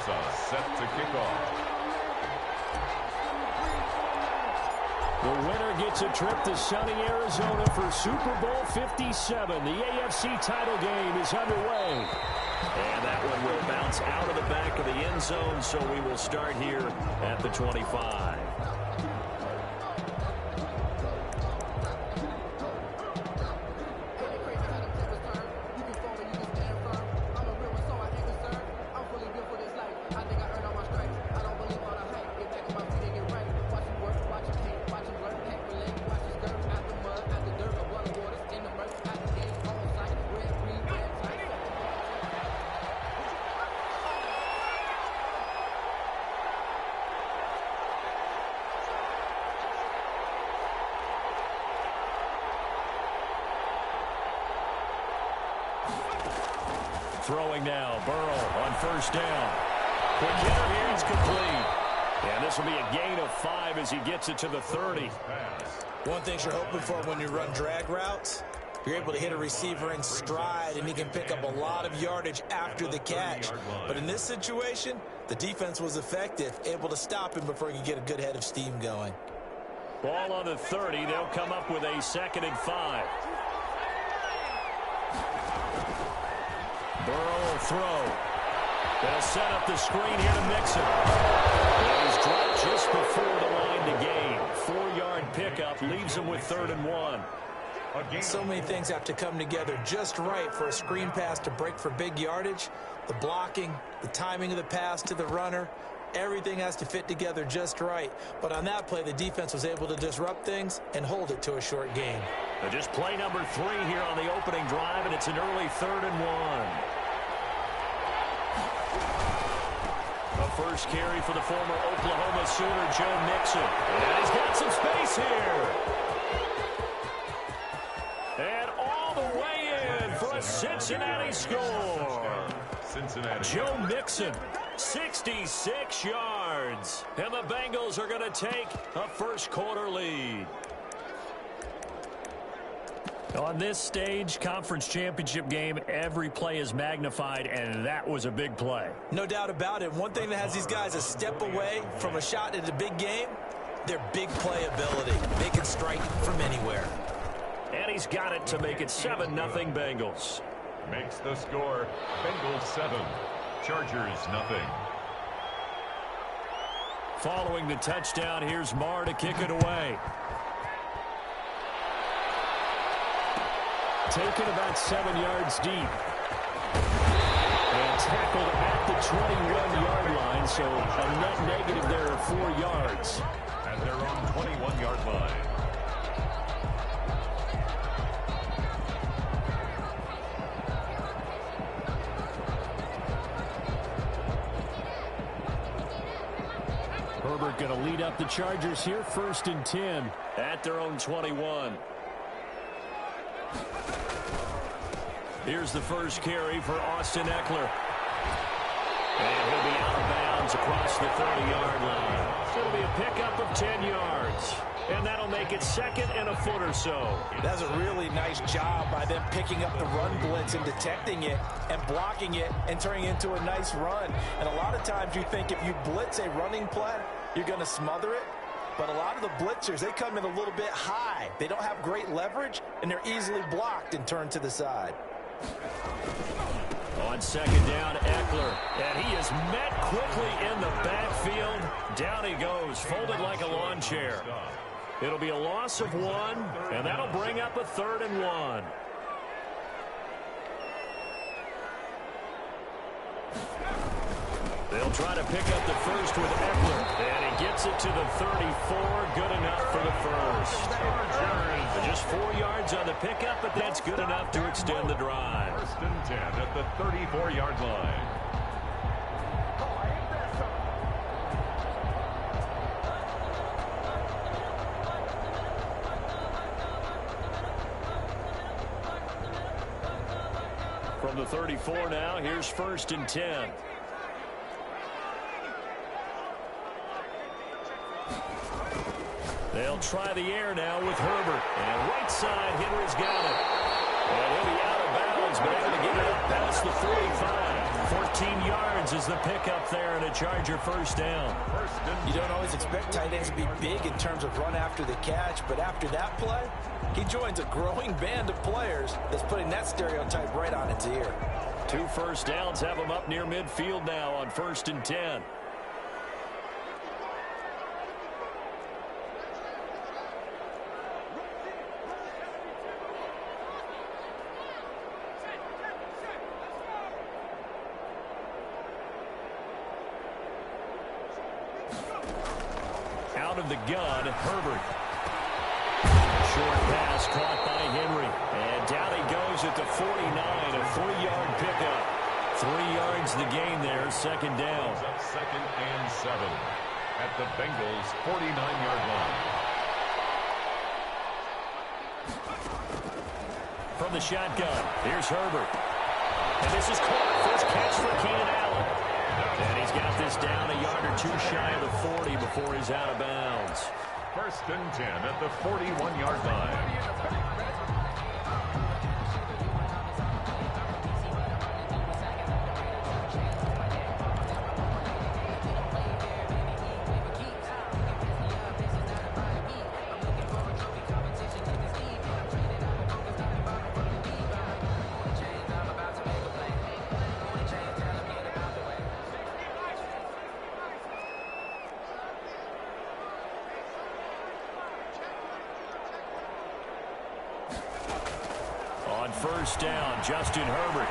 Tulsa set to kick off. The winner gets a trip to sunny Arizona for Super Bowl 57. The AFC title game is underway. And that one will bounce out of the back of the end zone, so we will start here at the 25. Throwing now, Burrow on first down. Quick hitter here, it's complete. And this will be a gain of 5 as he gets it to the 30. One thing you're hoping for when you run drag routes, you're able to hit a receiver in stride, and he can pick up a lot of yardage after the catch. But in this situation, the defense was effective, able to stop him before he could get a good head of steam going. Ball on the 30. They'll come up with a 2nd and 5. Burrow will throw. They'll set up the screen here to Mixon. And he's dropped just before the line to gain. 4-yard pickup leaves him with 3rd and 1. So many things have to come together just right for a screen pass to break for big yardage. The blocking, the timing of the pass to the runner, everything has to fit together just right. But on that play, the defense was able to disrupt things and hold it to a short gain. Just play number 3 here on the opening drive, and it's an early 3rd and 1. A first carry for the former Oklahoma Sooner, Joe Mixon. And he's got some space here. And all the way in for a Cincinnati score. Joe Mixon, 66 yards. And the Bengals are going to take a first-quarter lead. On this stage, conference championship game, every play is magnified, and that was a big play. No doubt about it. One thing that has these guys a step away from a shot at a big game, their big play ability. They can strike from anywhere. And he's got it to make it 7-0 Bengals. Makes the score Bengals 7, Chargers 0. Following the touchdown, here's Marr to kick it away. Taken about 7 yards deep. And tackled at the 21-yard line, so a net negative there of 4 yards. At their own 21-yard line. Herbert going to lead up the Chargers here, 1st and 10 at their own 21. Here's the first carry for Austin Eckler. And he'll be out of bounds across the 30-yard line. So it'll be a pickup of 10 yards. And that'll make it 2nd and a foot or so. That's a really nice job by them picking up the run blitz and detecting it and blocking it and turning it into a nice run. And a lot of times you think if you blitz a running play, you're going to smother it. But a lot of the blitzers, they come in a little bit high. They don't have great leverage, and they're easily blocked and turned to the side. On 2nd down, Eckler. And he is met quickly in the backfield. Down he goes, folded like a lawn chair. It'll be a loss of 1, and that'll bring up a 3rd and 1. They'll try to pick up the first with Eckler. And he gets it to the 34. Good enough for the first. Just 4 yards on the pickup, but that's good enough to extend the drive. 1st and 10 at the 34-yard line. From the 34 now, here's 1st and 10. They'll try the air now with Herbert. And right side, Henry's got it. And he'll be out of bounds, but able to get it up past the 45. 14 yards is the pickup there, and a Charger first down. You don't always expect tight ends to be big in terms of run after the catch, but after that play, he joins a growing band of players that's putting that stereotype right on its ear. 2 first downs have him up near midfield now on 1st and 10. Out of the gun, Herbert. Short pass caught by Henry. And down he goes at the 49, a 3-yard pickup. 3 yards the gain there, second down. Up 2nd and 7 at the Bengals' 49-yard line. From the shotgun, here's Herbert. And this is caught. First catch for Keenan Allen. And he's got this down a yard or 2 shy of the 40 before he's out of bounds. 1st and 10 at the 41-yard line. On first down, Justin Herbert.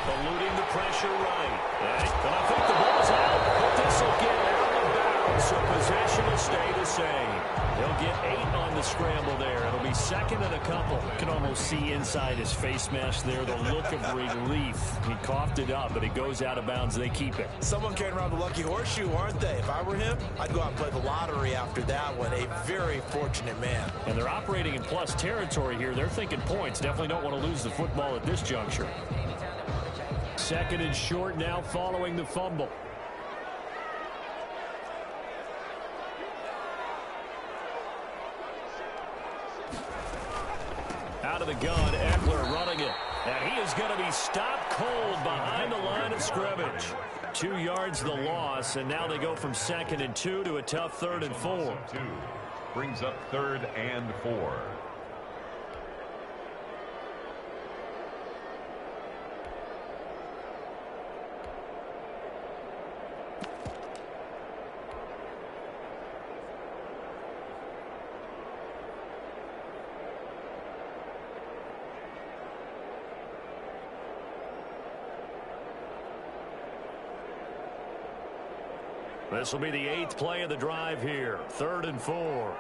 Eluding the pressure right. And I think the ball's out. But this will get out of bounds, so possession will stay the same. They'll get 8 on the scramble there. It'll be 2nd and a couple. You can almost see inside his face mask there the look of relief. He coughed it up, but it goes out of bounds. They keep it. Someone carrying around the lucky horseshoe, aren't they? If I were him, I'd go out and play the lottery after that one. A very fortunate man. And they're operating in plus territory here. They're thinking points. Definitely don't want to lose the football at this juncture. 2nd and short now following the fumble. Out of the gun, Eckler running it. And he is going to be stopped cold behind the line of scrimmage. 2 yards the loss, and now they go from 2nd and 2 to a tough 3rd and 4. Brings up 3rd and 4. This will be the 8th play of the drive here. 3rd and 4.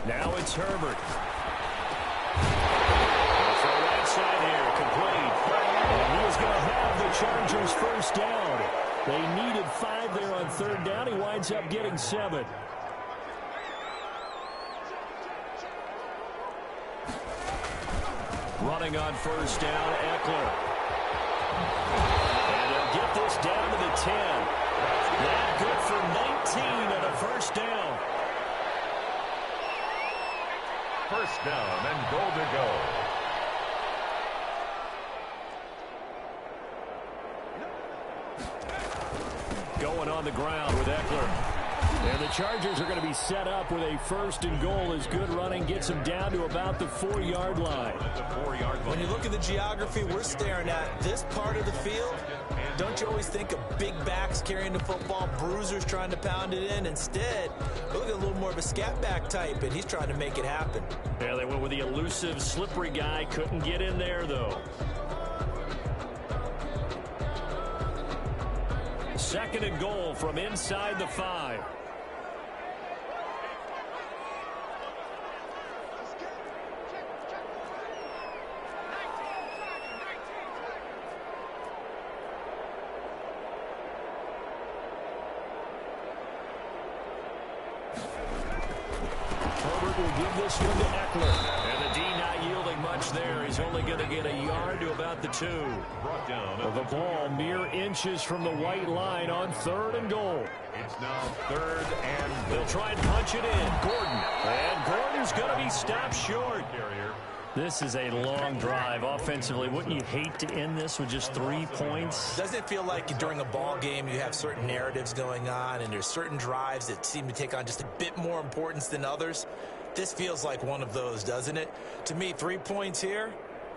Now it's Herbert. For the right side here, complete. And he is going to have the Chargers first down. They needed 5 there on 3rd down. He winds up getting 7. Running on first down, Eckler. And they'll get this down to the 10. That good for 19 and a first down. First down and goal to go. Going on the ground with Eckler. And the Chargers are going to be set up with a 1st and goal as good running gets them down to about the 4-yard line. When you look at the geography we're staring at, this part of the field, don't you always think of big backs carrying the football, bruisers trying to pound it in? Instead, look at a little more of a scat back type, and he's trying to make it happen. Yeah, they went with the elusive, slippery guy. Couldn't get in there, though. 2nd and goal from inside the 5. Herbert will give this one to Eckler. And And the D not yielding much there. He's only going to get a yard to about the 2. Brought down The ball mere inches from the white line on 3rd and goal. It's now 3rd and They'll try and punch it in. Gordon. And Gordon's going to be stopped short. carrier. This is a long drive offensively. Wouldn't you hate to end this with just 3 points? Doesn't it feel like during a ball game you have certain narratives going on and there's certain drives that seem to take on just a bit more importance than others? This feels like one of those, doesn't it? To me, 3 points here,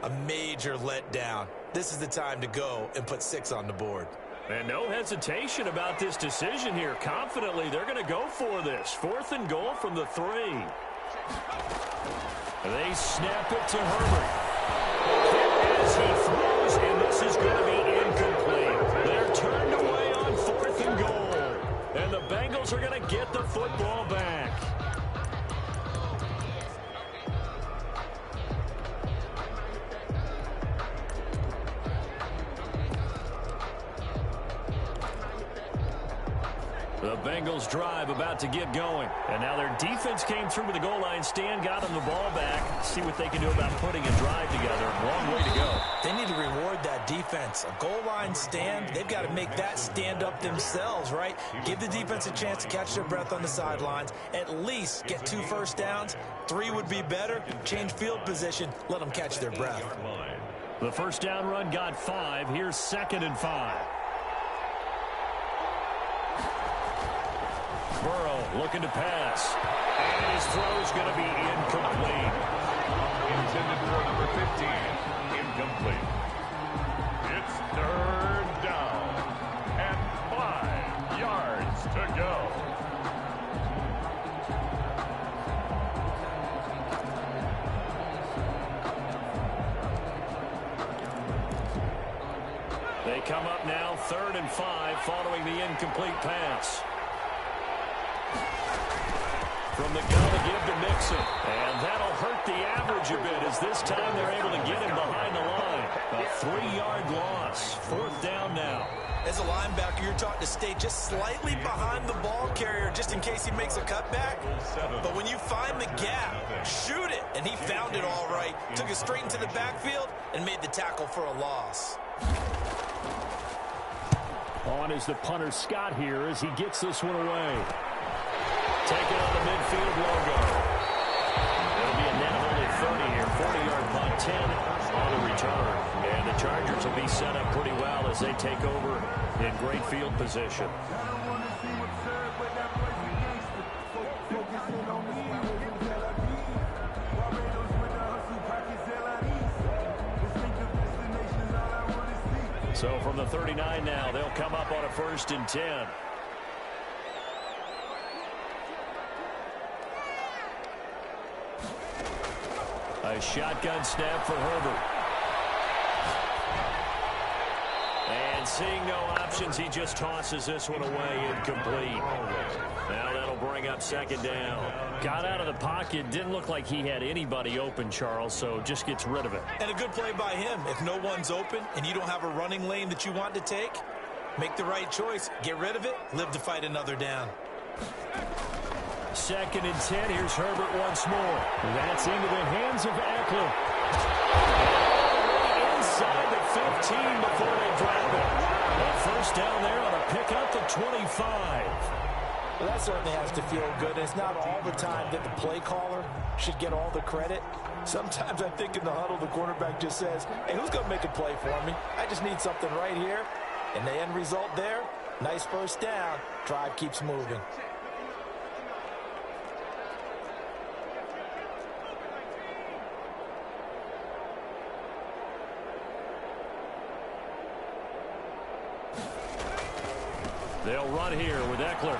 a major letdown. This is the time to go and put 6 on the board. And no hesitation about this decision here. Confidently, they're going to go for this. 4th and goal from the 3. They snap it to Herbert. As he throws, and this is going to be incomplete. They're turned away on 4th and goal. And the Bengals are going to get the football back. The Bengals drive about to get going. And now their defense came through with the goal line stand, got them the ball back. See what they can do about putting a drive together. Long way to go. They need to reward that defense. A goal line stand, they've got to make that stand up themselves, right? Give the defense a chance to catch their breath on the sidelines. At least get 2 first downs. 3 would be better. Change field position. Let them catch their breath. The first down run got 5. Here's 2nd and 5. Burrow looking to pass. And his throw is going to be incomplete. Intended for number 15. Incomplete. It's 3rd down. And 5 yards to go. They come up now 3rd and 5 following the incomplete pass. From the gun to give to Mixon. And that'll hurt the average a bit as this time they're able to get him behind the line. A 3-yard loss. 4th down now. As a linebacker, you're taught to stay just slightly behind the ball carrier just in case he makes a cutback. But when you find the gap, shoot it. And he found it all right. Took it straight into the backfield and made the tackle for a loss. On is the punter Scott here as he gets this one away. Taken on the midfield logo. It'll be a net of only 30 here. 40-yard punt, 10 on the return. And the Chargers will be set up pretty well as they take over in great field position. So from the 39 now, they'll come up on a 1st and 10. A shotgun snap for Herbert. And seeing no options, he just tosses this one away, incomplete. Now that'll bring up 2nd down. Got out of the pocket, didn't look like he had anybody open, Charles, so just gets rid of it. And a good play by him. If no one's open and you don't have a running lane that you want to take, make the right choice. Get rid of it, live to fight another down. 2nd and 10. Here's Herbert once more. That's into the hands of Eckler. Inside the 15 before they drop it. A 1st down there on a pickup to 25. Well, that certainly has to feel good. It's not all the time that the play caller should get all the credit. Sometimes I think in the huddle, the quarterback just says, hey, who's going to make a play for me? I just need something right here. And the end result there, nice 1st down. Drive keeps moving. They'll run here with Eckler.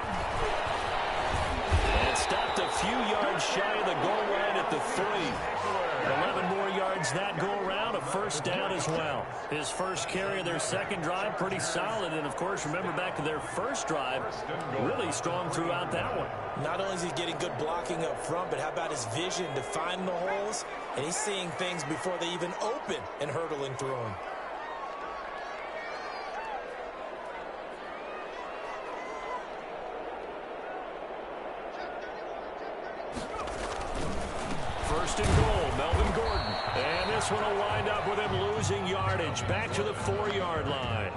And stopped a few yards shy of the goal line at the 3. 11 more yards that go around, a 1st down as well. His first carry of their 2nd drive, pretty solid. And, of course, remember back to their 1st drive, really strong throughout that one. Not only is he getting good blocking up front, but how about his vision to find the holes? And he's seeing things before they even open and hurdling through them. First and goal, Melvin this one will wind up with him losing yardage. Back to the 4-yard line.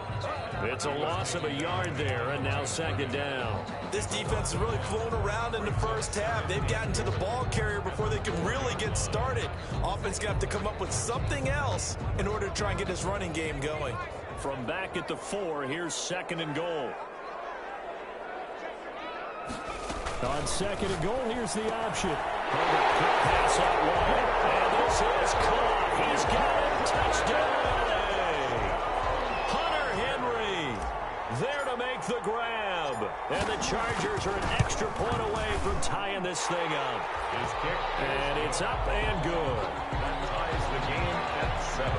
It's a loss of a yard there, and now second down. This defense is really flown around in the first half. They've gotten to the ball carrier before they can really get started. Offense going to have to come up with something else in order to try and get this running game going. From back at the 4, here's second and goal. On second and goal, here's the option. Herbert, quick pass out wide, and this is caught. He's got it. Touchdown, LA. Hunter Henry there to make the grab. And the Chargers are an extra point away from tying this thing up. His kick. And it's up and good. That ties the game at 7.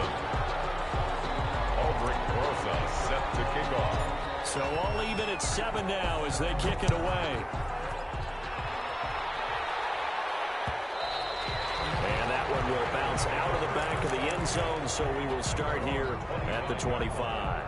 Aldrich Rosas set to kick off. So all even at 7 now as they kick it away. And that one will bounce out of the back of the end zone, so we will start here at the 25.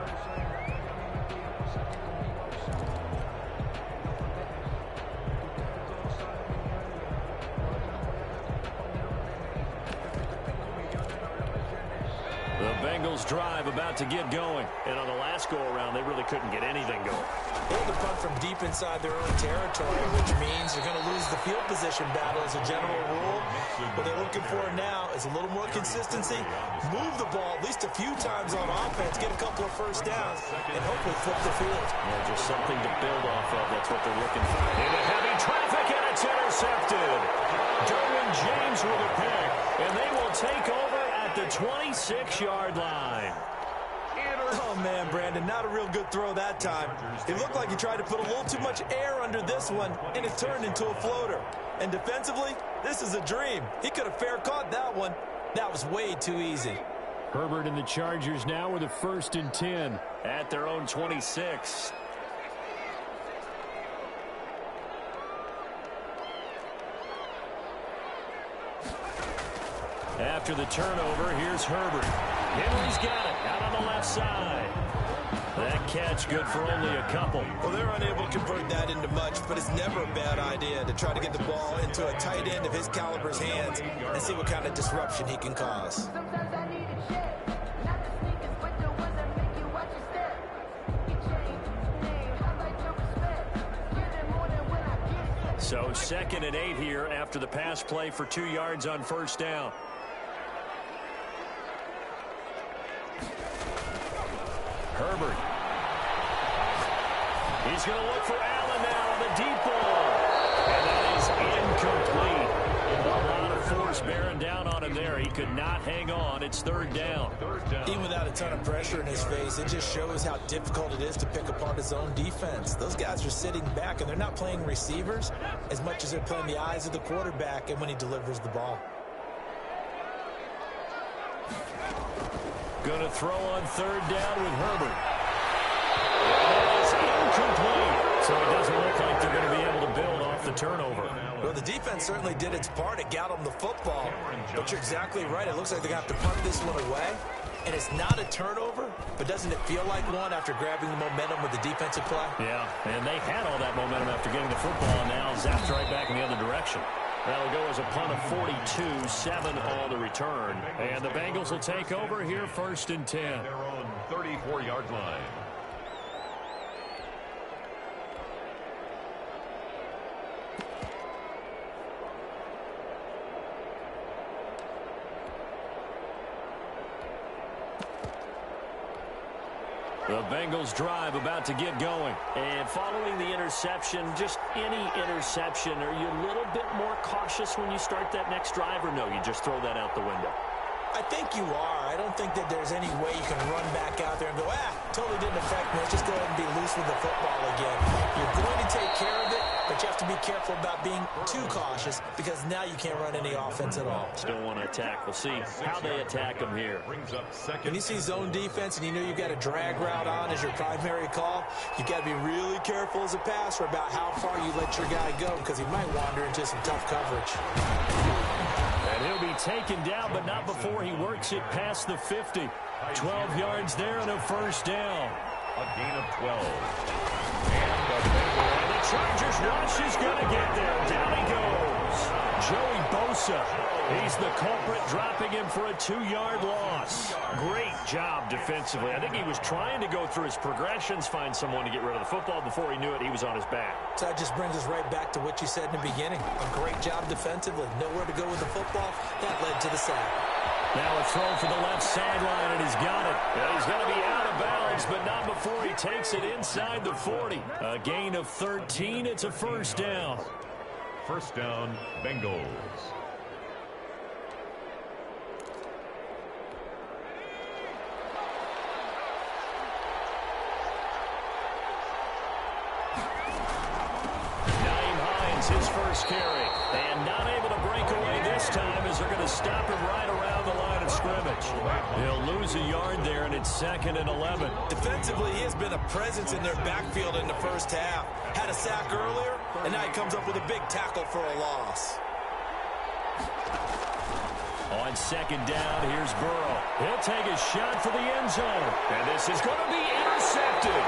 The Bengals drive about to get going. And on the last go-around, they really couldn't get anything going. They had to punt from deep inside their own territory, which means they're going to lose the field position battle as a general rule. What they're looking for now is a little more consistency, move the ball at least a few times on offense, get a couple of first downs, and hopefully flip the field. Yeah, just something to build off of. That's what they're looking for. Into heavy traffic, and it's intercepted. Derwin James with a pick, and they will take over at the 26-yard line. Oh, man, Brandon, not a real good throw that time. It looked like he tried to put a little too much air under this one, and it turned into a floater. And defensively, this is a dream. He could have fair caught that one. That was way too easy. Herbert and the Chargers now with a 1st and 10 at their own 26. After the turnover, here's Herbert. Henry's got it out on the left side. That catch good for only a couple. Well, they're unable to convert that into much, but it's never a bad idea to try to get the ball into a tight end of his caliber's hands and see what kind of disruption he can cause. So 2nd and 8 here after the pass play for 2 yards on first down. Herbert. He's going to look for Allen now on the deep ball. And that is incomplete. A lot of force bearing down on him there. He could not hang on. It's 3rd down. Even without a ton of pressure in his face, it just shows how difficult it is to pick apart his own defense. Those guys are sitting back, and they're not playing receivers as much as they're playing the eyes of the quarterback and when he delivers the ball. Going to throw on 3rd down with Herbert. That is incomplete. So it doesn't look like they're going to be able to build off the turnover. Well, the defense certainly did its part. It got them the football. But you're exactly right. It looks like they're going to have to punt this one away. And it's not a turnover, but doesn't it feel like one after grabbing the momentum with the defensive play? Yeah, and they had all that momentum after getting the football, and now zapped right back in the other direction. That'll go as a punt of 42, 7 on the return. And the Bengals will take over here 1st and 10. Their own 34-yard line. The Bengals drive about to get going. And following the interception, just any interception, are you a little bit more cautious when you start that next drive, or no, you just throw that out the window? I think you are. I don't think that there's any way you can run back out there and go, totally didn't affect me. Let's just go ahead and be loose with the football again. You're going to take care of it, but you have to be careful about being too cautious because now you can't run any offense at all. Still want to attack. We'll see how they attack them here. When you see zone defense and you know you've got a drag route on as your primary call, you've got to be really careful as a passer about how far you let your guy go because he might wander into some tough coverage. And he'll be taken down, but not before he works it past the 50. 12 yards there and a 1st down. A gain of 12. And the Chargers rush is going to get there. Down he goes. Joey Bosa. He's the culprit, dropping him for a 2-yard loss. Great job defensively. I think he was trying to go through his progressions, find someone to get rid of the football. Before he knew it, he was on his back. So that just brings us right back to what you said in the beginning. A great job defensively. Nowhere to go with the football. That led to the sack. Now a throw for the left sideline, and he's got it. Yeah, he's going to be out of bounds, but not before he takes it inside the 40. A gain of 13. It's a first down. First down, Bengals. His first carry, and not able to break away this time as they're going to stop him right around the line of scrimmage. He'll lose a yard there, and it's 2nd and 11. Defensively, he has been a presence in their backfield in the first half. Had a sack earlier, and now he comes up with a big tackle for a loss. On 2nd down, here's Burrow. He'll take a shot for the end zone, and this is going to be intercepted.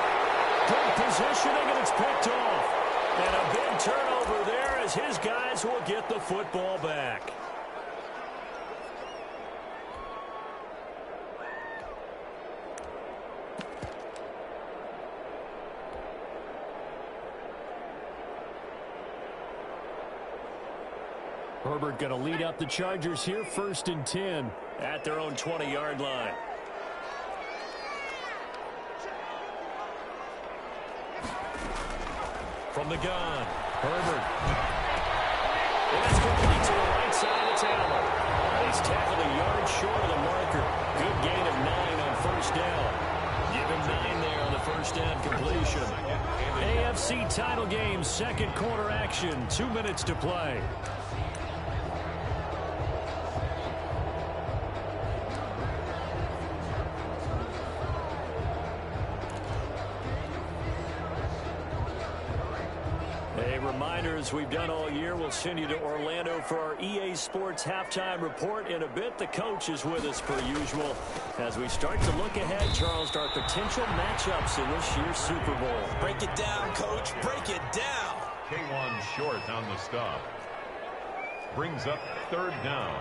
Good positioning, and it's picked off. And a big turnover there as his guys will get the football back. Herbert going to lead up the Chargers here, 1st and 10 at their own 20-yard line. From the gun, Herbert. And it's complete to the right side. It's Allen. He's tackled a yard short of the marker. Good gain of 9 on first down. Give him 9 there on the first down completion. AFC title game, 2nd quarter action. 2 minutes to play. As we've done all year, we'll send you to Orlando for our EA Sports halftime report in a bit. The coach is with us per usual as we start to look ahead, Charles, to our potential matchups in this year's Super Bowl. Break it down, Coach. Break it down. K1 short on the stop. Brings up 3rd down.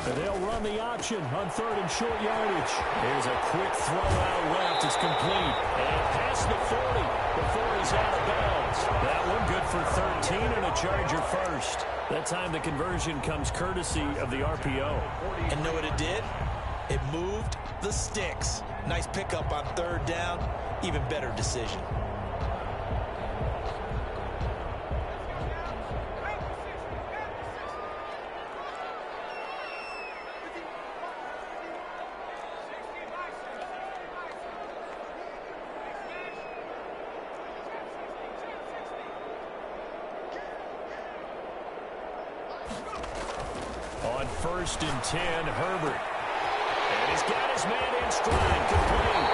And they'll run the option on 3rd and short yardage. Here's a quick throw out left. It's complete. And past the 40 before he's out of bounds. That one good for 13 and a Charger first. That time the conversion comes courtesy of the RPO. And know what it did? It moved the sticks. Nice pickup on 3rd down. Even better decision. On 1st and 10, Herbert. And he's got his man in stride, complete.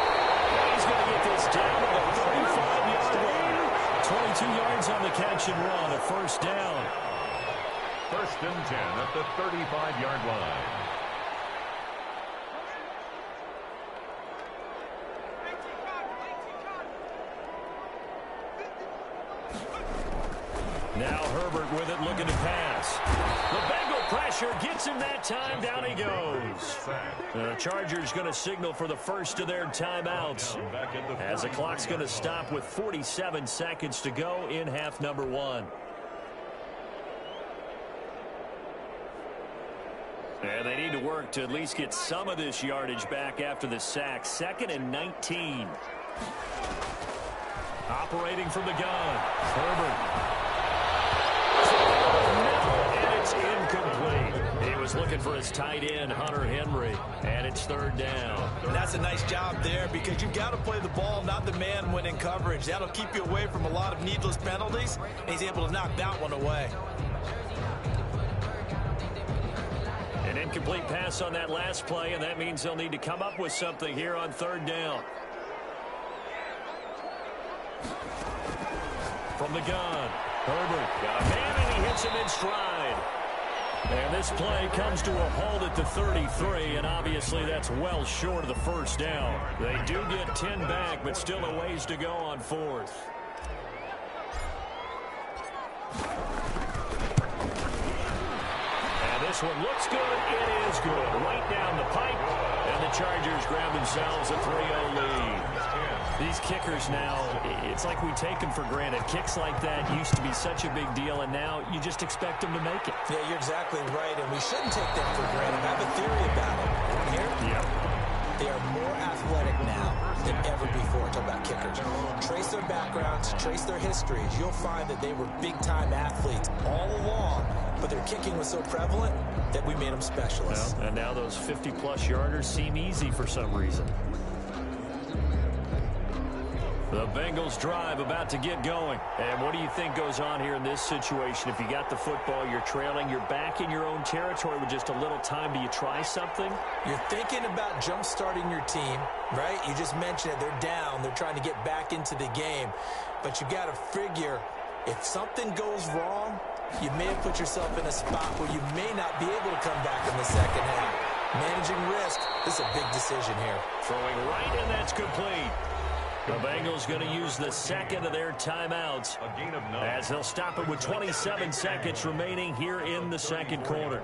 And he's going to get this down to the 35-yard line. 22 yards on the catch and run, a first down. 1st and 10 at the 35-yard line. Now Herbert with it, looking to pass. The Bengal pressure gets him that time. Down he goes. The Chargers going to signal for the first of their timeouts as the clock's going to stop with 47 seconds to go in half number 1. And they need to work to at least get some of this yardage back after the sack. 2nd and 19. Operating from the gun, Herbert. And it's incomplete. He was looking for his tight end, Hunter Henry, and it's 3rd down. And that's a nice job there because you've got to play the ball, not the man when in coverage. That'll keep you away from a lot of needless penalties, and he's able to knock that one away. An incomplete pass on that last play, and that means they'll need to come up with something here on 3rd down. from the gun. Herbert got a man, and he hits him in stride. And this play comes to a halt at the 33, and obviously that's well short of the first down. They do get 10 back, but still a ways to go on fourth. And this one looks good. It is good. Right down the pipe, and the Chargers grab themselves a 3-0 lead. These kickers now, it's like we take them for granted. Kicks like that used to be such a big deal, and now you just expect them to make it. Yeah, you're exactly right, and we shouldn't take them for granted. I have a theory about it. Here, they are more athletic now than ever before. Talk about kickers. Trace their backgrounds, trace their histories. You'll find that they were big-time athletes all along, but their kicking was so prevalent that we made them specialists. Well, and now those 50-plus yarders seem easy for some reason. The Bengals drive about to get going. And what do you think goes on here in this situation? If you got the football, you're trailing, you're back in your own territory with just a little time. Do you try something? You're thinking about jump-starting your team, right? You just mentioned it. They're down. They're trying to get back into the game. But you got to figure, if something goes wrong, you may have put yourself in a spot where you may not be able to come back in the second half. Managing risk, this is a big decision here. Throwing right, and that's complete. The Bengals going to use the second of their timeouts as they'll stop it with 27 seconds remaining here in the second quarter.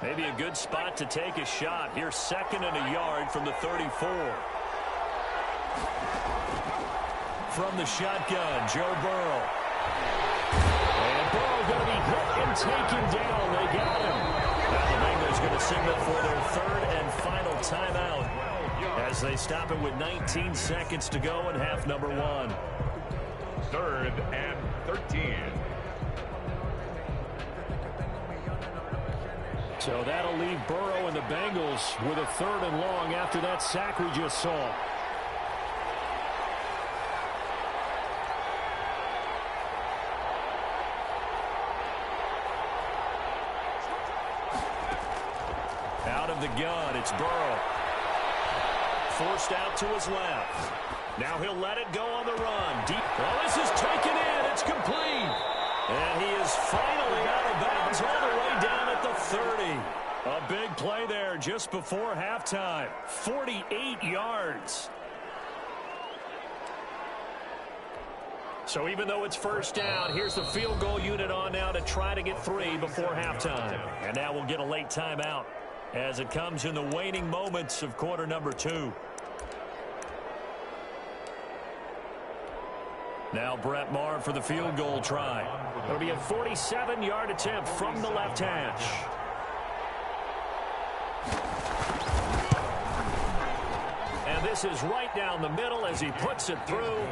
Maybe a good spot to take a shot. Here's 2nd and a yard from the 34. From the shotgun, Joe Burrow. And Burrow going to be hit and taken down. They got him. Now the Bengals going to signal for their 3rd and final timeout as they stop it with 19 seconds to go in half number 1. 3rd and 13. So that'll leave Burrow and the Bengals with a 3rd and long after that sack we just saw. Out of the gun, it's Burrow. Forced out to his left. Now he'll let it go on the run. Deep. Well, this is taken in. It's complete. And he is finally out of bounds all the way down at the 30. A big play there just before halftime. 48 yards. So even though it's first down, here's the field goal unit on now to try to get 3 before halftime. And now we'll get a late timeout as it comes in the waning moments of quarter number 2. Now Brett Maher for the field goal try. It'll be a 47-yard attempt from the left hash. And this is right down the middle as he puts it through.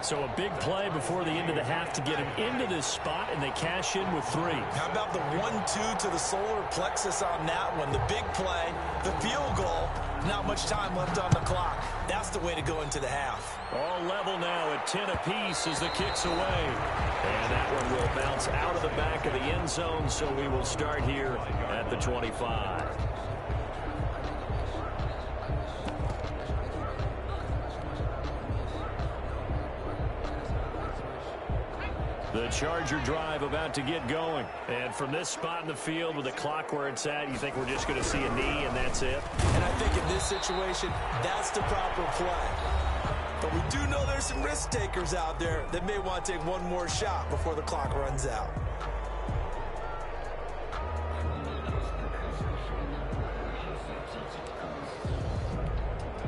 So a big play before the end of the half to get him into this spot, and they cash in with 3. How about the 1-2 to the solar plexus on that one? The big play, the field goal, not much time left on the clock. That's the way to go into the half. All level now at 10 apiece as the kick's away. And that one will bounce out of the back of the end zone, so we will start here at the 25. The Charger drive about to get going. And from this spot in the field with the clock where it's at, you think we're just going to see a knee and that's it? And I think in this situation, that's the proper play. But we do know there's some risk takers out there that may want to take one more shot before the clock runs out.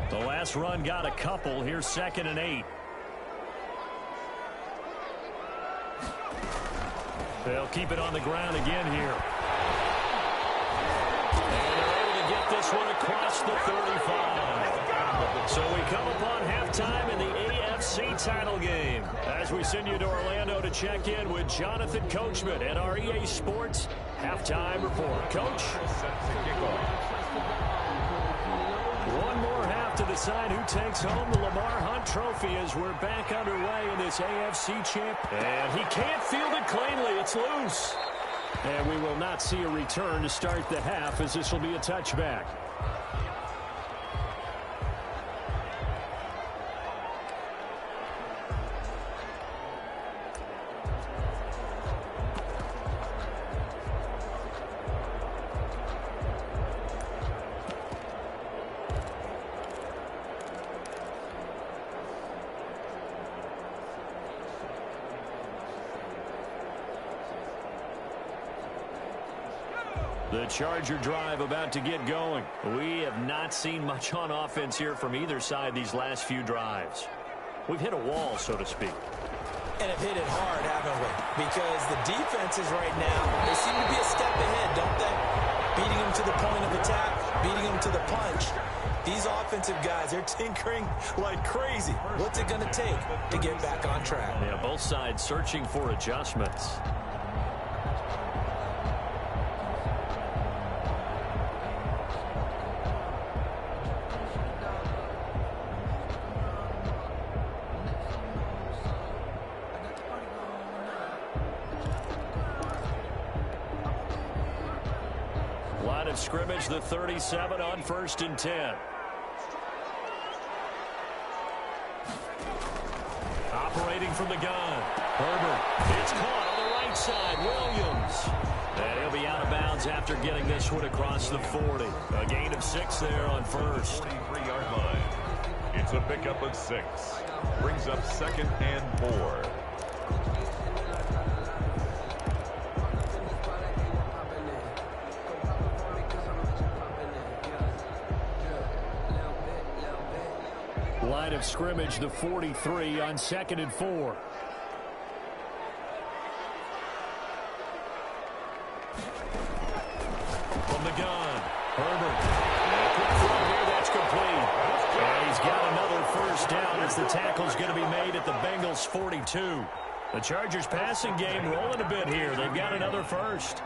The last run got a couple. Here's 2nd and 8. They'll keep it on the ground again here. And they're able to get this one across the 35. So we come upon halftime in the AFC title game as we send you to Orlando to check in with Jonathan Coachman at our EA Sports Halftime Report. Coach? One more half to decide who takes home the Lamar Hunt Trophy as we're back underway in this AFC champ. And he can't field it cleanly. It's loose. And we will not see a return to start the half as this will be a touchback. The Charger drive about to get going. We have not seen much on offense here from either side these last few drives. We've hit a wall, so to speak. And have hit it hard, haven't we? Because the defenses right now, they seem to be a step ahead, don't they? Beating them to the point of attack, beating them to the punch. These offensive guys, they're tinkering like crazy. What's it going to take to get back on track? Yeah, both sides searching for adjustments. Line of scrimmage, the 37 on 1st and 10. Operating from the gun. Herbert. It's caught on the right side. Williams. And he'll be out of bounds after getting this one across the 40. A gain of 6 there on first. 43-yard line. It's a pickup of 6. Brings up 2nd and 4. Line of scrimmage, the 43 on 2nd and 4. From the gun, Herbert. Quick throw here, that's complete. And he's got another first down as the tackle's going to be made at the Bengals 42. The Chargers passing game rolling a bit here. They've got another first.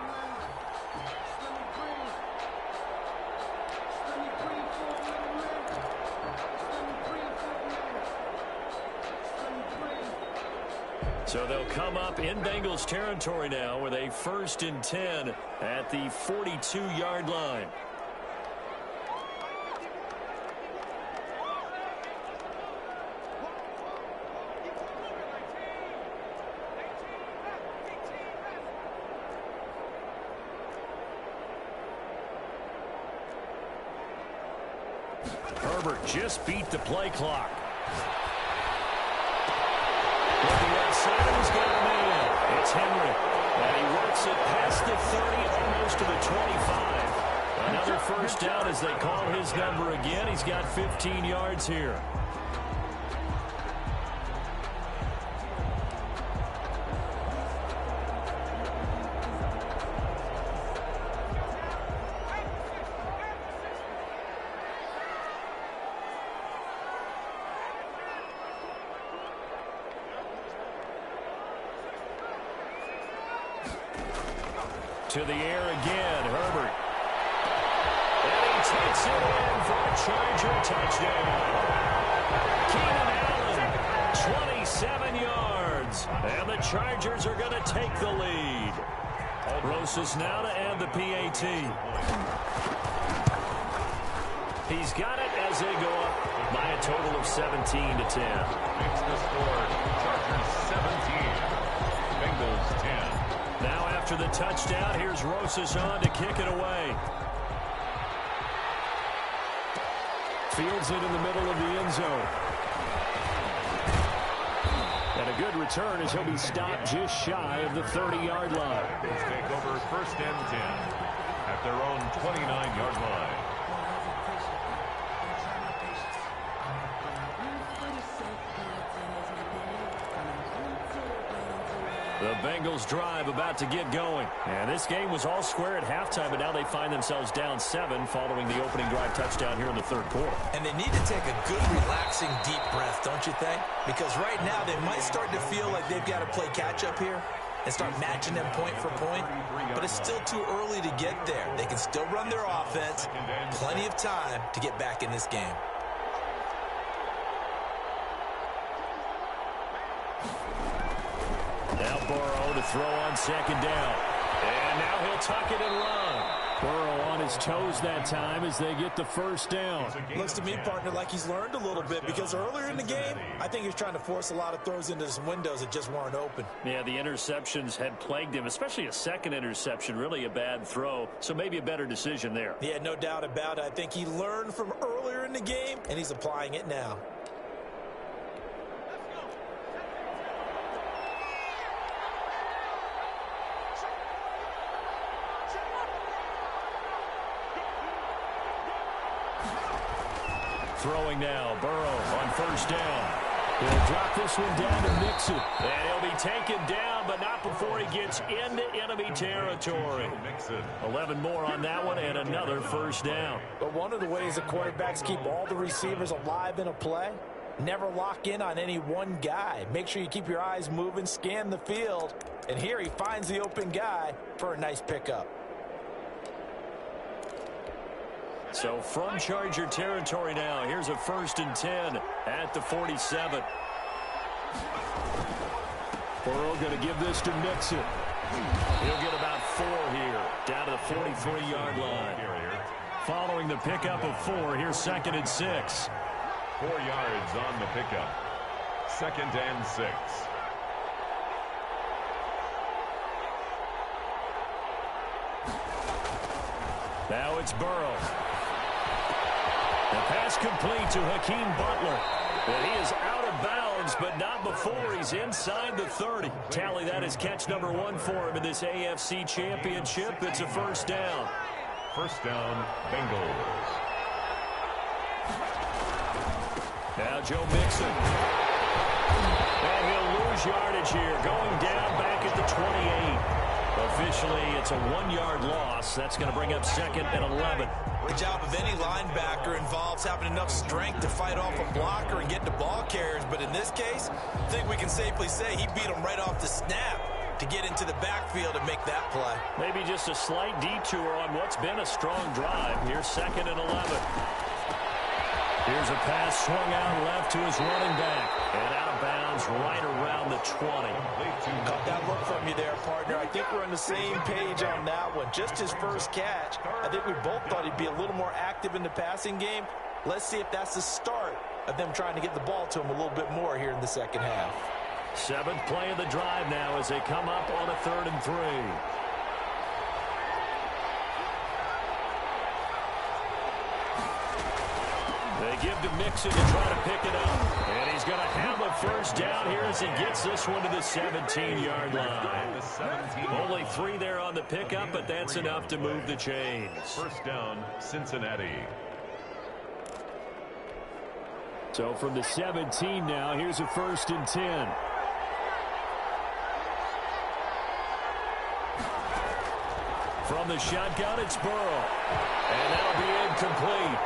So they'll come up in Bengals territory now with a 1st and 10 at the 42-yard line. Herbert just beat the play clock. It's Henry, and he works it past the 30, almost to the 25. Another first down as they call his number again. He's got 15 yards here. To the air again, Herbert. And he takes it in for a Charger touchdown. Keenan Allen, 27 yards. And the Chargers are going to take the lead. Rosas now to add the PAT. He's got it as they go up by a total of 17 to 10. Makes the score. Chargers 17. Bengals 10. Now after the touchdown, here's Rosas on to kick it away. Fields it in the middle of the end zone. And a good return as he'll be stopped just shy of the 30-yard line. Bengals take over 1st and 10 at their own 29-yard line. The Bengals drive about to get going. And this game was all square at halftime, but now they find themselves down 7 following the opening drive touchdown here in the 3rd quarter. And they need to take a good, relaxing, deep breath, don't you think? Because right now they might start to feel like they've got to play catch-up here and start matching them point for point. But it's still too early to get there. They can still run their offense. Plenty of time to get back in this game. Now Burrow to throw on 2nd down. And now he'll tuck it and run. Burrow on his toes that time as they get the first down. Looks to me, partner, like he's learned a little bit because earlier in the game, I think he was trying to force a lot of throws into some windows that just weren't open. Yeah, the interceptions had plagued him, especially a second interception, really a bad throw. So maybe a better decision there. Yeah, no doubt about it. I think he learned from earlier in the game, and he's applying it now. throwing now. Burrow on first down. He'll drop this one down to Mixon. And he'll be taken down, but not before he gets into enemy territory. 11 more on that one and another first down. But one of the ways the quarterbacks keep all the receivers alive in a play, never lock in on any one guy. Make sure you keep your eyes moving, scan the field. And here he finds the open guy for a nice pickup. So from Charger territory now, here's a 1st and 10 at the 47. Burrow going to give this to Mixon. He'll get about 4 here, down to the 43-yard line. Following the pickup of 4, here's 2nd and 6. 4 yards on the pickup. 2nd and 6. Now it's Burrow. The pass complete to Hakeem Butler. And he is out of bounds, but not before he's inside the 30. Tally that is catch number 1 for him in this AFC Championship. It's a first down. First down, Bengals. Now Joe Mixon. And he'll lose yardage here, going down back at the 28. Officially, it's a 1-yard loss. That's going to bring up 2nd and 11. The job of any linebacker involves having enough strength to fight off a blocker and get to ball carriers. But in this case, I think we can safely say he beat him right off the snap to get into the backfield and make that play. Maybe just a slight detour on what's been a strong drive. Here's 2nd and 11. Here's a pass swung out left to his running back. And out of bounds right around the 20. Got that look from you there, partner. I think we're on the same page on that one. Just his first catch. I think we both thought he'd be a little more active in the passing game. Let's see if that's the start of them trying to get the ball to him a little bit more here in the second half. 7th play of the drive now as they come up on a 3rd and 3. They give to Mixon to try to pick it up. And he's going to have a first down here as he gets this one to the 17-yard line. Only 3 there on the pickup, but that's enough to move the chains. First down, Cincinnati. So from the 17 now, here's a 1st and 10. From the shotgun, it's Burrow. And that'll be incomplete.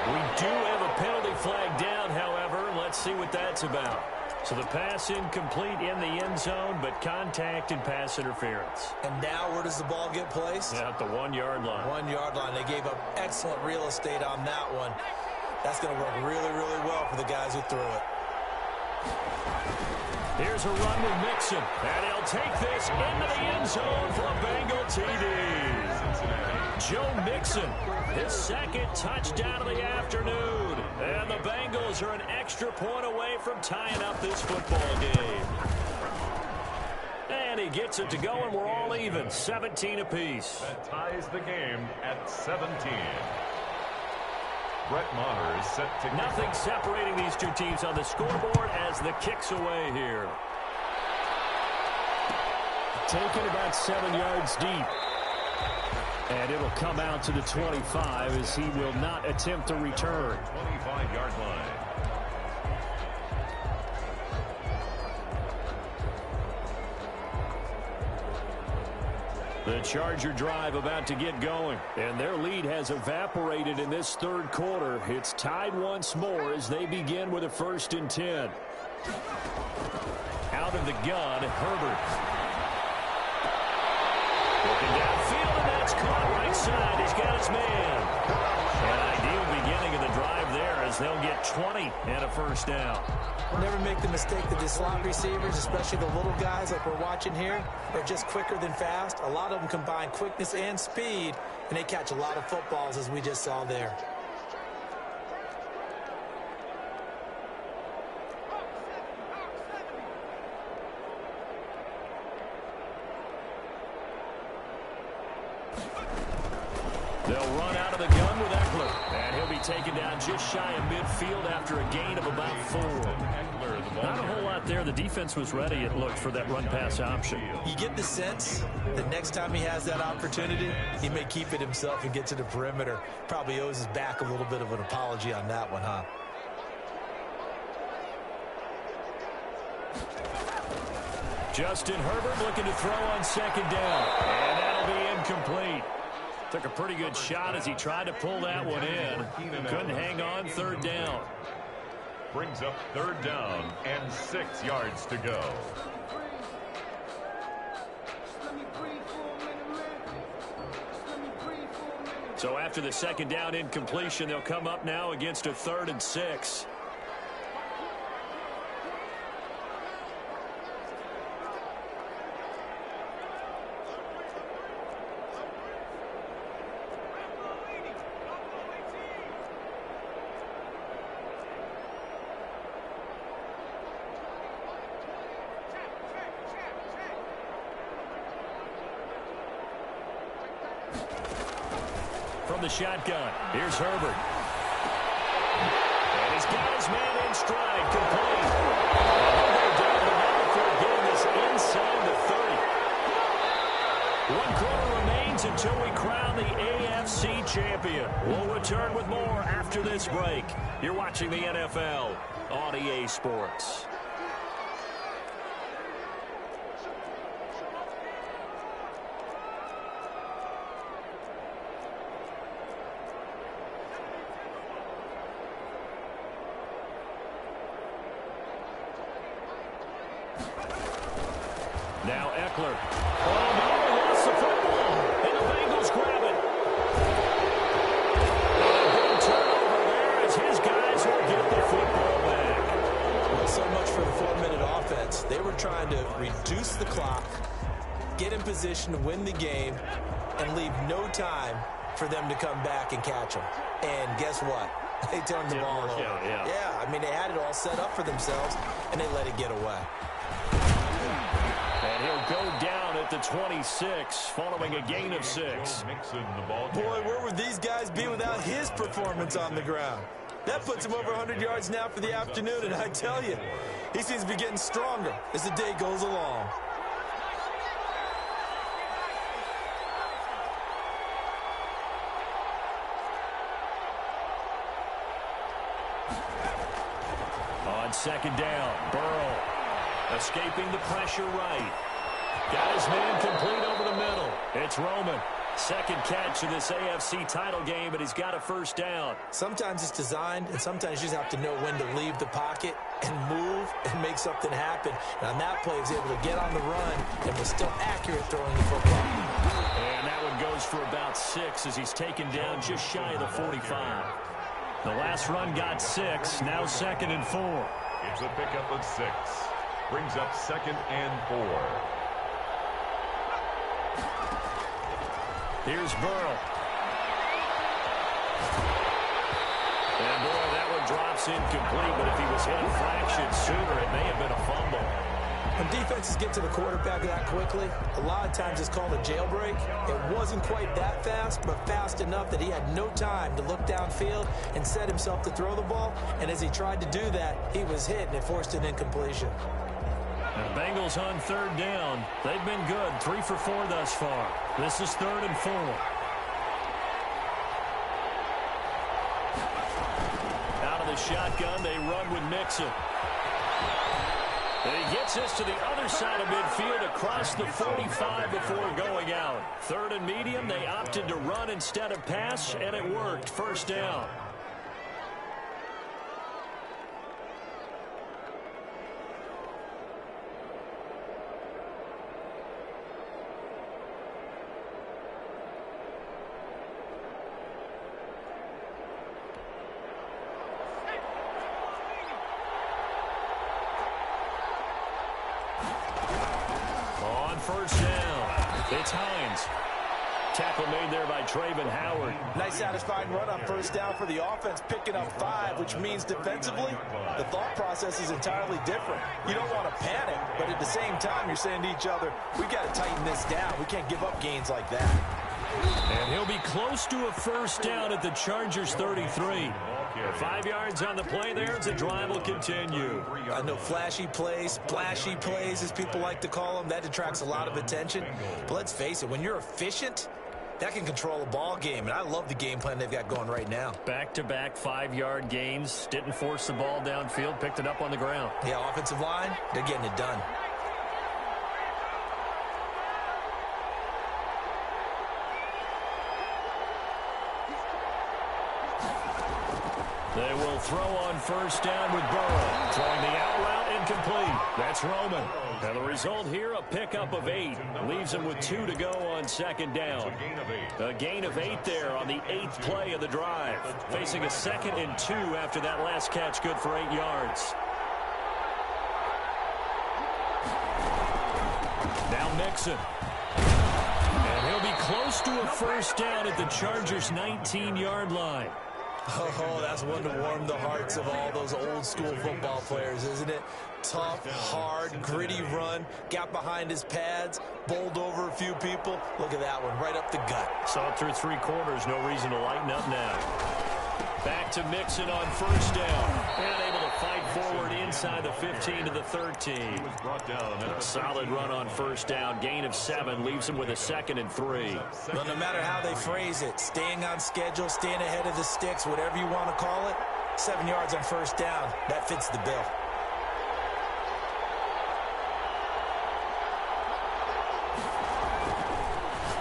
We do have a penalty flag down, however. Let's see what that's about. So the pass incomplete in the end zone, but contact and pass interference. And now where does the ball get placed? At the 1-yard line. 1-yard line. They gave up excellent real estate on that one. That's going to work really, really well for the guys who threw it. Here's a run with Mixon. And he'll take this into the end zone for a Bengal TD. Joe Mixon, his 2nd touchdown of the afternoon. And the Bengals are an extra point away from tying up this football game. And he gets it to go, and we're all even, 17 apiece. That ties the game at 17. Brett Maher is set to... Nothing separating these two teams on the scoreboard as the kick's away here. Taken about 7 yards deep. And it'll come out to the 25 as he will not attempt to return. 25-yard line. The Charger drive about to get going. And their lead has evaporated in this 3rd quarter. It's tied once more as they begin with a 1st and 10. Out of the gun, Herbert. Looking downfield, and that's caught right side. He's got his man. An ideal beginning of the drive there as they'll get 20 and a first down. Never make the mistake that the slot receivers, especially the little guys like we're watching here, are just quicker than fast. A lot of them combine quickness and speed, and they catch a lot of footballs, as we just saw there. They'll run out of the gun with Eckler. And he'll be taken down just shy of midfield after a gain of about 4. Not a whole lot there. The defense was ready, it looked, for that run-pass option. You get the sense that next time he has that opportunity, he may keep it himself and get to the perimeter. Probably owes his back a little bit of an apology on that one, huh? Justin Herbert looking to throw on second down. And that'll be incomplete. Took a pretty good shot as he tried to pull that one in. Couldn't hang on, third down. Brings up third down and 6 yards to go. So after the second down incompletion, they'll come up now against a 3rd and 6. From the shotgun, here's Herbert. And he's got his man in stride, complete. And he'll go down the middle for getting this inside the 30. 1 quarter remains until we crown the AFC champion. We'll return with more after this break. You're watching the NFL on EA Sports. Now Eckler. Oh, no, lost the football. And the Bengals grab it. And a big turnover there as his guys will get the football back. Well, so much for the 4-minute offense. They were trying to reduce the clock, get in position to win the game, and leave no time for them to come back and catch them. And guess what? They turned the ball over. Yeah, I mean, they had it all set up for themselves, and they let it get away. And he'll go down at the 26 following a gain of 6. Boy, where would these guys be without his performance on the ground? That puts him over 100 yards now for the afternoon, and I tell you, he seems to be getting stronger as the day goes along. On second down, Burrow. Escaping the pressure right. Got his man complete over the middle. It's Roman. Second catch in this AFC title game, and he's got a first down. Sometimes it's designed, and sometimes you just have to know when to leave the pocket and move and make something happen. And on that play, he was able to get on the run and was still accurate throwing the football. And that one goes for about 6 as he's taken down just shy of the 45. The last run got 6, now 2nd and 4. It's a pickup of 6. Brings up 2nd and 4. Here's Burrow. And boy, that one drops incomplete, but if he was hit a fraction sooner, it may have been a fumble. When defenses get to the quarterback that quickly, a lot of times it's called a jailbreak. It wasn't quite that fast, but fast enough that he had no time to look downfield and set himself to throw the ball. And as he tried to do that, he was hit, and it forced an incompletion. The Bengals on third down. They've been good, 3 for 4 thus far. This is 3rd and 4. Out of the shotgun, they run with Mixon. And he gets us to the other side of midfield across the 45 before going out. 3rd and medium, they opted to run instead of pass, and it worked. First down. First down. It's Hines. Tackle made there by Travon Howard. Nice satisfying run on first down for the offense, picking up 5, which means defensively, the thought process is entirely different. You don't want to panic, but at the same time, you're saying to each other, we've got to tighten this down. We can't give up gains like that. And he'll be close to a first down at the Chargers' 33. 5 yards on the play there as the drive will continue. I know flashy plays, splashy plays, as people like to call them, that attracts a lot of attention. But let's face it, when you're efficient, that can control a ball game. And I love the game plan they've got going right now. Back-to-back 5-yard gains. Didn't force the ball downfield. Picked it up on the ground. Yeah, offensive line, they're getting it done. They will throw on first down with Burrow. Throwing the out route incomplete. That's Roman. And the result here, a pickup of 8. Leaves him with 2 to go on second down. A gain of 8 there on the 8th play of the drive. Facing a 2nd and 2 after that last catch, good for 8 yards. Now Mixon. And he'll be close to a first down at the Chargers' 19-yard line. Oh, that's one to warm the hearts of all those old-school football players, isn't it? Tough, hard, gritty run, got behind his pads, bowled over a few people. Look at that one, right up the gut. Saw it through 3 quarters, no reason to lighten up now. Back to Mixon on first down. And able to fight forward inside the 15 to the 13. A solid run on first down. Gain of 7 leaves him with a 2nd and 3. Well, no matter how they phrase it, staying on schedule, staying ahead of the sticks, whatever you want to call it, 7 yards on first down, that fits the bill.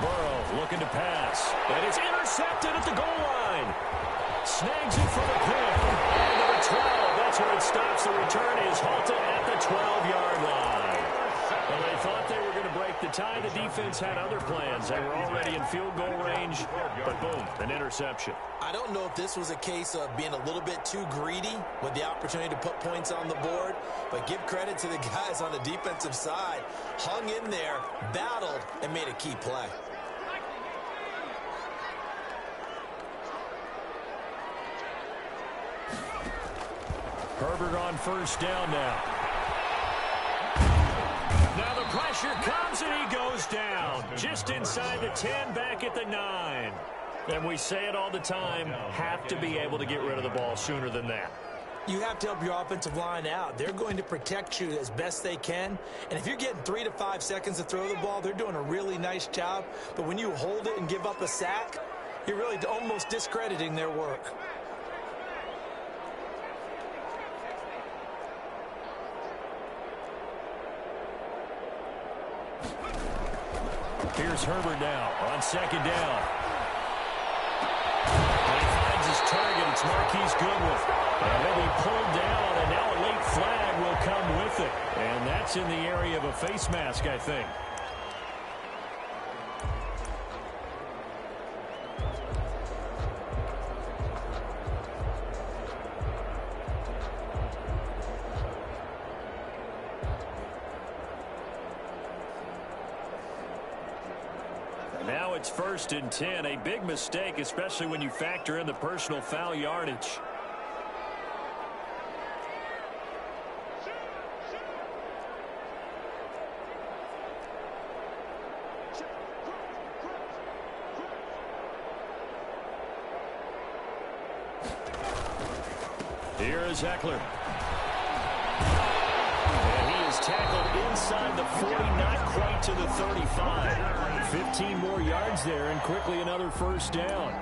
Burrow looking to pass. And it's intercepted at the goal line. Snags it for the pick. And to the 12. That's where it stops. The return is halted at the 12-yard line. Well, they thought they were going to break the tie. The defense had other plans. They were already in field goal range. But boom, an interception. I don't know if this was a case of being a little bit too greedy with the opportunity to put points on the board. But give credit to the guys on the defensive side. Hung in there, battled, and made a key play. Herbert on first down now. Now the pressure comes and he goes down. Just inside the 10, back at the 9. And we say it all the time, have to be able to get rid of the ball sooner than that. You have to help your offensive line out. They're going to protect you as best they can. And if you're getting 3 to 5 seconds to throw the ball, they're doing a really nice job. But when you hold it and give up a sack, you're really almost discrediting their work. Here's Herbert now on second down. And he finds his target. It's Marquise Goodwin. And he'll be pulled down, and now a late flag will come with it. And that's in the area of a face mask, I think. Now it's 1st and 10. A big mistake, especially when you factor in the personal foul yardage. Here is Eckler. And he is tackled inside the 40, not quite to the 35. 15 more yards there, and quickly another first down.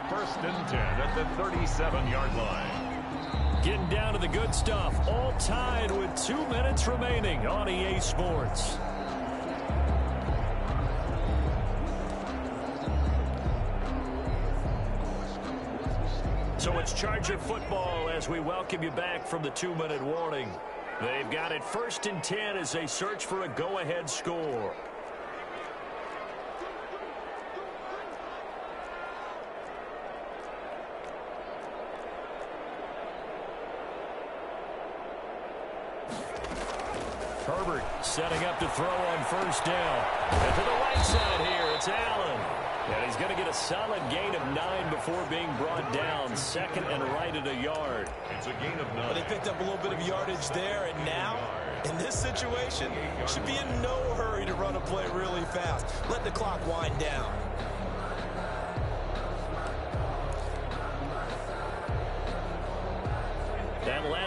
1st and 10 at the 37-yard line. Getting down to the good stuff. All tied with 2 minutes remaining on EA Sports. So it's Charger football as we welcome you back from the 2-minute warning. They've got it 1st and 10 as they search for a go-ahead score. Herbert setting up to throw on first down. And to the right side here, it's Allen. And he's going to get a solid gain of 9 before being brought down. 2nd and right at a yard. It's a gain of 9. But they picked up a little bit of yardage there, and now, in this situation, should be in no hurry to run a play really fast. Let the clock wind down.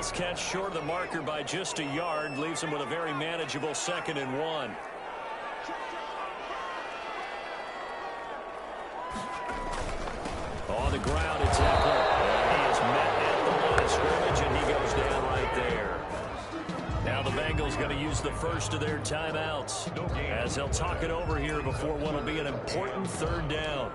pass catch short of the marker by just a yard. Leaves him with a very manageable 2nd and 1. On the ground, it's Eckler. He is met at the line of scrimmage, and he goes down right there. Now the Bengals going to use the first of their timeouts as they'll talk it over here before what will be an important 3rd down.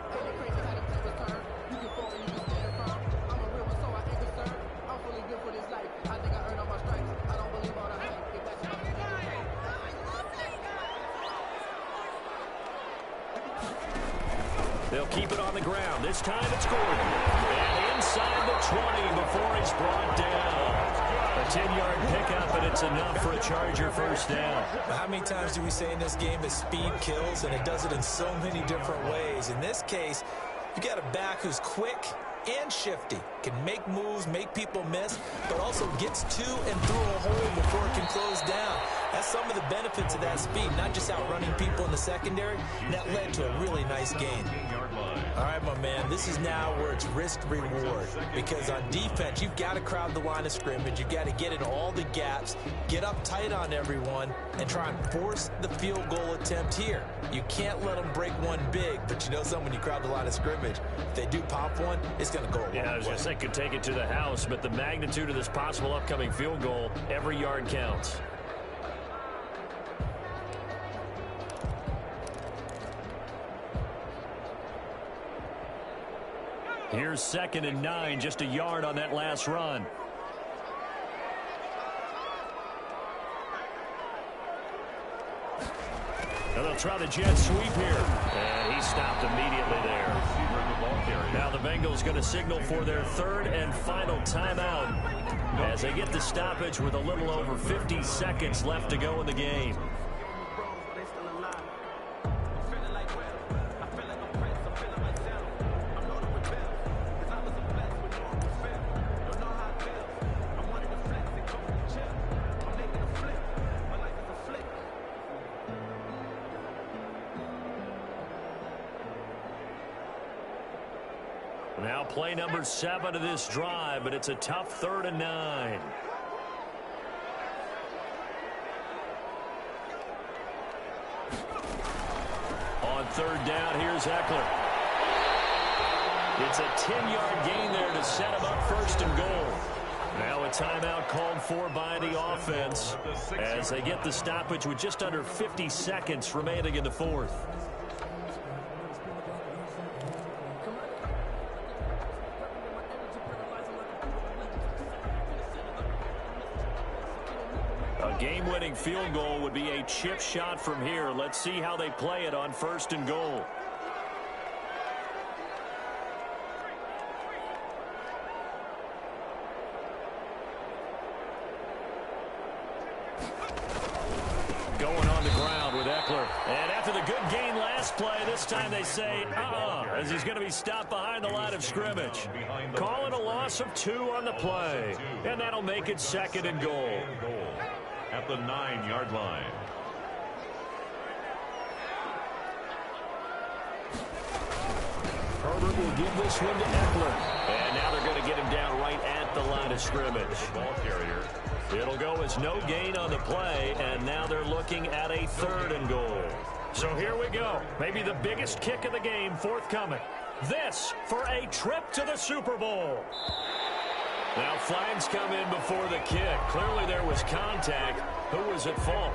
They'll keep it on the ground. This time it's Gordon. And inside the 20 before he's brought down. A 10-yard pickup, and it's enough for a Charger first down. How many times do we say in this game that speed kills, and it does it in so many different ways? In this case, you got a back who's quick and shifty, can make moves, make people miss, but also gets to and through a hole before it can close down. That's some of the benefits of that speed, not just outrunning people in the secondary, and that led to a really nice gain. All right, my man, this is now where it's risk-reward, because on defense, you've got to crowd the line of scrimmage. You've got to get in all the gaps, get up tight on everyone, and try and force the field goal attempt here. You can't let them break one big, but you know something, when you crowd the line of scrimmage, if they do pop one, it's going to go a long way. I was going to say could take it to the house, but the magnitude of this possible upcoming field goal, every yard counts. Here's 2nd and 9, just a yard on that last run. And they'll try the jet sweep here. And he stopped immediately there. Now the Bengals going to signal for their 3rd and final timeout as they get the stoppage with a little over 50 seconds left to go in the game. Now play number 7 of this drive, but it's a tough 3rd and 9. On 3rd down, here's Eckler. It's a 10-yard gain there to set him up 1st and goal. Now a timeout called for by the offense as they get the stoppage with just under 50 seconds remaining in the 4th. A game-winning field goal would be a chip shot from here. Let's see how they play it on 1st and goal. Going on the ground with Eckler. And after the good gain last play, this time they say, as he's going to be stopped behind the line of scrimmage. Calling a loss of 2 on the play. And that'll make it 2nd and goal. At the 9-yard line. Herbert will give this one to Eckler. And now they're going to get him down right at the line of scrimmage. Ball carrier. It'll go as no gain on the play, and now they're looking at a 3rd and goal. So here we go. Maybe the biggest kick of the game forthcoming. This for a trip to the Super Bowl. Now flags come in before the kick. Clearly there was contact. Who was at fault?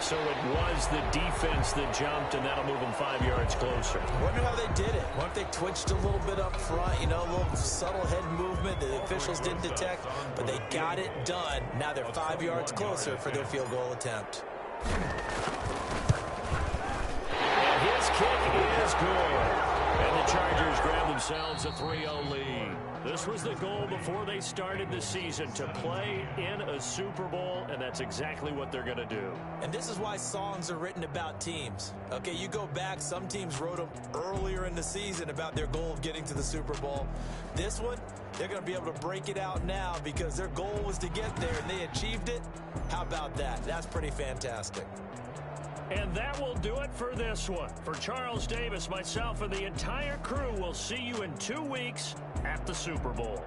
So it was the defense that jumped, and that'll move them 5 yards closer. Wonder how they did it. Wonder if they twitched a little bit up front, you know, a little subtle head movement that the officials didn't detect, but they got it done. Now they're 5 yards closer for their field goal attempt. And his kick is good. And the Chargers grab themselves a 3-0 lead. This was the goal before they started the season, to play in a Super Bowl, and that's exactly what they're going to do. And this is why songs are written about teams. Okay, you go back, some teams wrote them earlier in the season about their goal of getting to the Super Bowl. This one, they're going to be able to break it out now because their goal was to get there, and they achieved it. How about that? That's pretty fantastic. And that will do it for this one. For Charles Davis, myself, and the entire crew, we'll see you in 2 weeks at the Super Bowl.